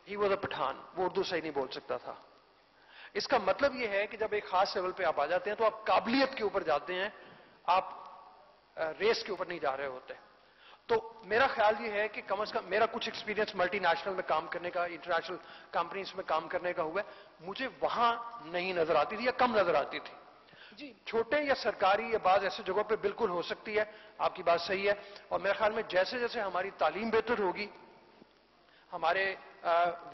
He was a Pathan, وہ اردو صحیح نہیں بول سکتا تھا. اس کا مطلب یہ ہے کہ جب ایک خاص لیول پہ آپ آ جاتے ہیں تو آپ قابلیت کے اوپر جاتے ہیں، آپ ریس کے اوپر نہیں جا رہے ہوتے. تو میرا خیال یہ ہے کہ کم از کم میرا کچھ ایکسپیرینس ملٹی نیشنل میں کام کرنے کا، انٹرنیشنل کمپنیز میں کام کرنے کا ہوا ہے، مجھے وہاں نہیں نظر آتی تھی یا کم نظر آتی تھی. جی چھوٹے یا سرکاری یا بعض ایسے جگہوں پہ بالکل ہو سکتی ہے، آپ کی بات صحیح ہے. اور میرے خیال میں جیسے جیسے ہماری تعلیم بہتر ہوگی، ہمارے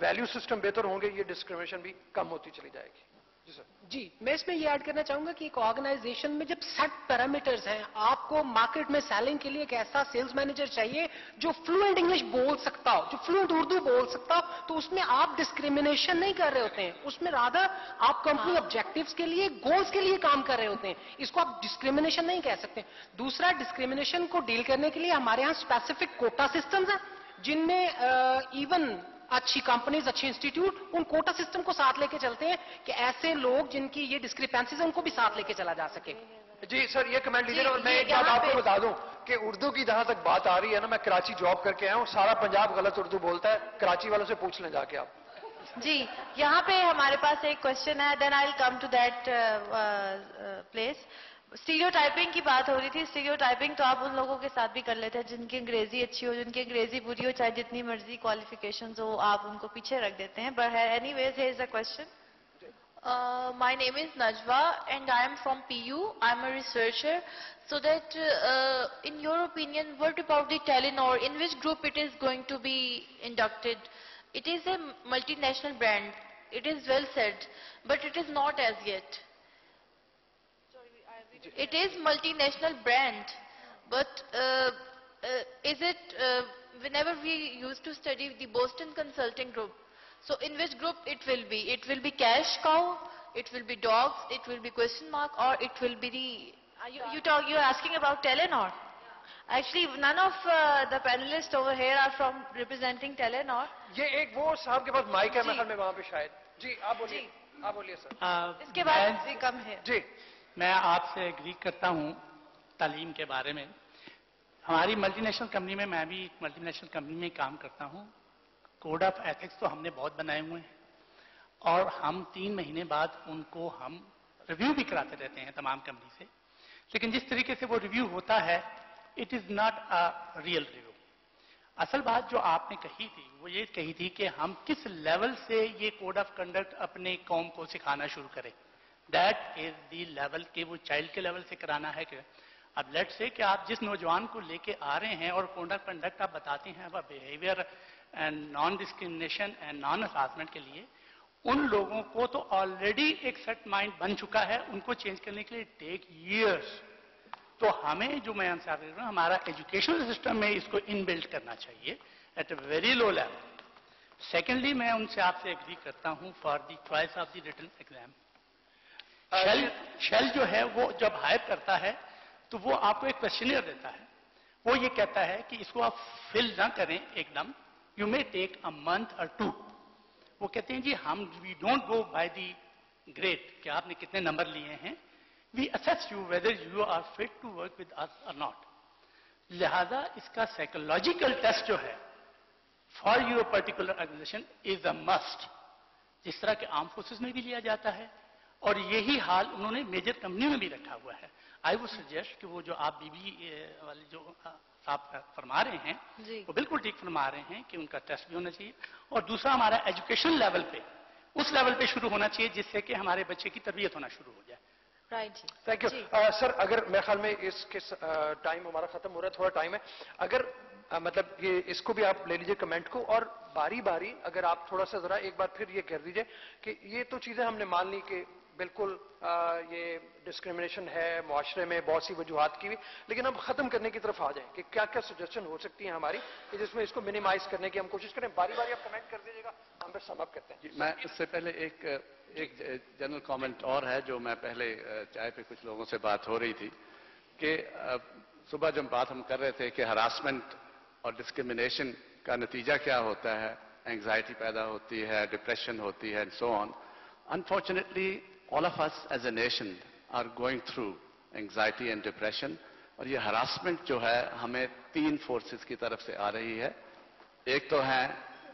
ویلیو سسٹم بہتر ہوں گے، یہ ڈسکریمنیشن بھی کم ہوتی چلی جائے گی. جی سر. جی میں اس میں یہ ایڈ کرنا چاہوں گا کہ ایک آرگنائزیشن میں جب سیٹ پیرامیٹرز ہیں، آپ کو مارکیٹ میں سیلنگ کے لیے ایک ایسا سیلز مینیجر چاہیے جو فلوئنٹ انگلش بول سکتا ہو، جو فلوئنٹ اردو بول سکتا ہو، تو اس میں آپ ڈسکریمنیشن نہیں کر رہے ہوتے ہیں، اس میں رادر آپ کمپنی آبجیکٹیوز کے لیے، گولز کے لیے کام کر رہے ہوتے ہیں. اس کو آپ ڈسکریمنیشن نہیں کہہ سکتے. دوسرا، ڈسکریمنیشن کو ڈیل کرنے کے لیے ہمارے ہاں اسپیسیفک کوٹا سسٹمز ہیں، جن میں ایون اچھی کمپنیز، اچھے انسٹیٹیوٹ ان کوٹا سسٹم کو ساتھ لے کے چلتے ہیں کہ ایسے لوگ جن کی یہ ڈسکریپینسیز ہیں ان کو بھی ساتھ لے کے چلا جا سکے. جی سر یہ کمنٹ لیجیے. اور میں ایک بات آپ کو بتا دوں کہ اردو کی جہاں تک بات آ رہی ہے نا، میں کراچی جاب کر کے آیا ہوں، سارا پنجاب غلط اردو بولتا ہے، کراچی والوں سے پوچھ لیں جا کے آپ. جی یہاں پہ ہمارے پاس ایک کوشچن ہے، then I will come to that place. Stereotyping کی بات ہو رہی تھی. اسٹیریو ٹائپنگ تو آپ ان لوگوں کے ساتھ بھی کر لیتے ہیں جن کی انگریزی اچھی ہو، جن کی انگریزی بری ہو، چاہے جتنی مرضی کوالیفیکیشنز ہو، آپ ان کو پیچھے رکھ دیتے ہیں. But anyways here is a question. My name is Najwa and I am from PU. I am a researcher. So that in your opinion, what about the Telenor? In which group it is going to be inducted? It is a multinational brand. It is well said, but it is not as yet. It is multinational brand, but is it, whenever we used to study the Boston Consulting Group, so in which group it will be? It will be cash cow, it will be dogs, it will be question mark, or it will be the, you're asking about Telenor? Actually, none of the panelists over here are from representing Telenor. یہ ایک وہ صاحب کے پاس mic ہے میرے میں وہاں پہ شاید. جی آپ بولیے. آپ بولیے سر. اس کے بعد جی کم ہے. جی میں آپ سے ایگری کرتا ہوں تعلیم کے بارے میں. ہماری ملٹی نیشنل کمپنی میں، میں بھی ایک ملٹی نیشنل کمپنی میں کام کرتا ہوں. کوڈ آف ایتھکس تو ہم نے بہت بنائے ہوئے ہیں اور ہم 3 مہینے بعد ان کو ہم ریویو بھی کراتے رہتے ہیں تمام کمپنی سے. لیکن جس طریقے سے وہ ریویو ہوتا ہے، it is not a real review. اصل بات جو آپ نے کہی تھی وہ یہ کہی تھی کہ ہم کس لیول سے یہ کوڈ آف کنڈکٹ اپنے قوم کو سکھانا شروع کریں. دیٹ از دی لیول کہ وہ چائلڈ کے لیول سے کرانا ہے. کہ اب لیٹ سے کہ آپ جس نوجوان کو لے کے آ رہے ہیں اور کوڈ آف کنڈکٹ آپ بتاتے ہیں وہ behaviour and non discrimination and non harassment کے لیے، ان لوگوں کو تو آلریڈی ایک سیٹ مائنڈ بن چکا ہے، ان کو چینج کرنے کے لیے ٹیک ایئرس. تو ہمیں جو میں انصاف کر رہا ہوں، ہمارا ایجوکیشنل سسٹم میں اس کو ان بلڈ کرنا چاہیے at a very low level. Secondly میں ان سے آپ سے ایگری کرتا ہوں for the choice of the written exam. Shell جو ہے وہ جب ہائر کرتا ہے تو وہ آپ کو ایک کوشچنئر دیتا ہے. وہ یہ کہتا ہے کہ اس کو آپ فل نہ کریں ایک دم، you may take a month اور 2. وہ کہتے ہیں جی ہم we don't go by the grade کہ آپ نے کتنے نمبر لیے ہیں، we assess you whether you are fit to work with us اور ناٹ. لہذا اس کا سائیکولوجیکل ٹیسٹ جو ہے for your particular organization is a must, جس طرح کہ آرم فورسز میں بھی لیا جاتا ہے. اور یہی حال انہوں نے میجر کمپنی میں بھی رکھا ہوا ہے. آئی وڈ سجیسٹ کہ وہ جو آپ بی بی والے جو صاحب فرما رہے ہیں وہ بالکل ٹھیک فرما رہے ہیں کہ ان کا ٹیسٹ بھی ہونا چاہیے. اور دوسرا ہمارا ایجوکیشن لیول پہ اس لیول پہ شروع ہونا چاہیے جس سے کہ ہمارے بچے کی تربیت ہونا شروع ہو جائے. Thank you sir. اگر میرے خیال میں اس کے ٹائم ہمارا ختم ہو رہا ہے، تھوڑا ٹائم ہے. اگر مطلب یہ اس کو بھی آپ لے لیجئے کمنٹ کو، اور باری باری اگر آپ تھوڑا سا ذرا ایک بار پھر یہ کہہ دیجئے کہ یہ تو چیزیں ہم نے مان لی کہ بالکل یہ ڈسکریمنیشن ہے معاشرے میں بہت سی وجوہات کی بھی، لیکن اب ختم کرنے کی طرف آ جائیں کہ کیا کیا سجیشن ہو سکتی ہیں ہماری کہ جس میں اس کو منیمائز کرنے کی ہم کوشش کریں. باری باری آپ کمنٹ کر دیجیے گا، ہم پھر سم اپ کرتے ہیں. میں اس سے پہلے ایک جنرل کامنٹ اور ہے جو میں پہلے چائے پہ کچھ لوگوں سے بات ہو رہی تھی کہ صبح جب بات ہم کر رہے تھے کہ ہراسمنٹ اور ڈسکریمنیشن کا نتیجہ کیا ہوتا ہے، اینگزائٹی پیدا ہوتی ہے، ڈپریشن ہوتی ہے and so on. Unfortunately, all of us as a nation are going through anxiety and depression. اور یہ ہراسمنٹ جو ہے ہمیں 3 فورسز کی طرف سے آ رہی ہے. ایک تو ہے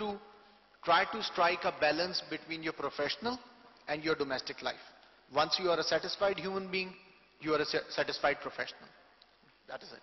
2, try to strike a balance between your professional and your domestic life. Once you are a satisfied human being, you are a satisfied professional. That is it.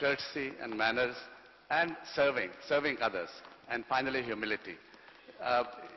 courtesy and manners and serving others and finally humility.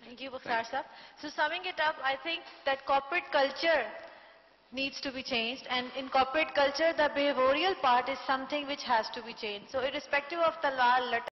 Thank you, Bukhtar sir. So summing it up, I think that corporate culture needs to be changed, and in corporate culture the behavioral part is something which has to be changed. So irrespective of the law,